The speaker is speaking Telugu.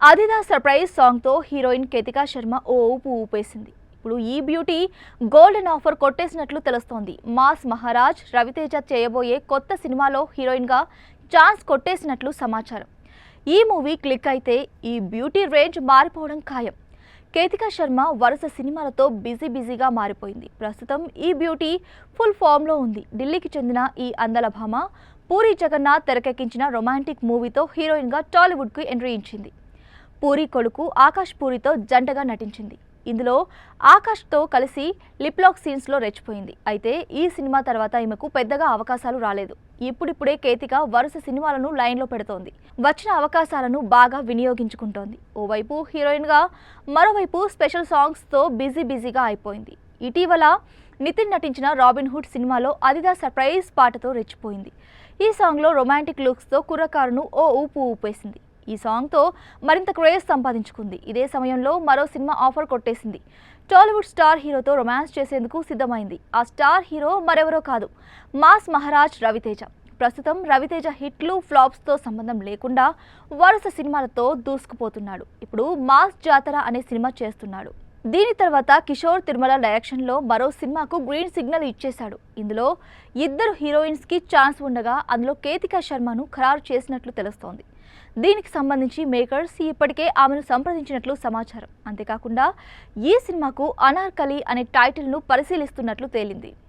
ఆదిదా సర్ప్రైజ్ సాంగ్తో హీరోయిన్ కేతికా శర్మ ఓ ఊపు ఊపేసింది. ఇప్పుడు ఈ బ్యూటీ గోల్డెన్ ఆఫర్ కొట్టేసినట్లు తెలుస్తోంది. మాస్ మహారాజ్ రవితేజ చేయబోయే కొత్త సినిమాలో హీరోయిన్గా ఛాన్స్ కొట్టేసినట్లు సమాచారం. ఈ మూవీ క్లిక్ అయితే ఈ బ్యూటీ రేంజ్ మారిపోవడం ఖాయం. కేతికా శర్మ వరుస సినిమాలతో బిజీగా మారిపోయింది. ప్రస్తుతం ఈ బ్యూటీ ఫుల్ ఫామ్లో ఉంది. ఢిల్లీకి చెందిన ఈ అందల భామ పూరి జగన్నాథ్ తెరకెక్కించిన రొమాంటిక్ మూవీతో హీరోయిన్గా టాలీవుడ్కు ఎంట్రీ ఇచ్చింది. పూరి కొడుకు ఆకాష్ పూరితో జంటగా నటించింది. ఇందులో ఆకాష్తో కలిసి లిప్లాక్ సీన్స్లో రెచ్చిపోయింది. అయితే ఈ సినిమా తర్వాత ఈమెకు పెద్దగా అవకాశాలు రాలేదు. ఇప్పుడిప్పుడే కేతిక వరుస సినిమాలను లైన్లో పెడుతోంది. వచ్చిన అవకాశాలను బాగా వినియోగించుకుంటోంది. ఓవైపు హీరోయిన్గా, మరోవైపు స్పెషల్ సాంగ్స్తో బిజీగా అయిపోయింది. ఇటీవల నితిన్ నటించిన రాబిన్ హుడ్ సినిమాలో ఆదిదా సర్ప్రైజ్ పాటతో రెచ్చిపోయింది. ఈ సాంగ్లో రొమాంటిక్ లుక్స్తో కుర్రకారును ఓ ఊపు ఊపేసింది. ఈ సాంగ్తో మరింత క్రేజ్ సంపాదించుకుంది. ఇదే సమయంలో మరో సినిమా ఆఫర్ కొట్టేసింది. టాలీవుడ్ స్టార్ హీరోతో రొమాన్స్ చేసేందుకు సిద్ధమైంది. ఆ స్టార్ హీరో మరెవరో కాదు, మాస్ మహారాజ్ రవితేజ. ప్రస్తుతం రవితేజ హిట్లు ఫ్లాప్స్తో సంబంధం లేకుండా వరుస సినిమాలతో దూసుకుపోతున్నాడు. ఇప్పుడు మాస్ జాతర అనే సినిమా చేస్తున్నాడు. దీని తర్వాత కిషోర్ తిరుమల డైరెక్షన్లో మరో సినిమాకు గ్రీన్ సిగ్నల్ ఇచ్చేశాడు. ఇందులో ఇద్దరు హీరోయిన్స్కి ఛాన్స్ ఉండగా అందులో కేతికా శర్మను ఖరారు చేసినట్లు తెలుస్తోంది. దీనికి సంబంధించి మేకర్స్ ఇప్పటికే ఆమెను సంప్రదించినట్లు సమాచారం. అంతేకాకుండా ఈ సినిమాకు అనార్కలి అనే టైటిల్ను పరిశీలిస్తున్నట్లు తేలింది.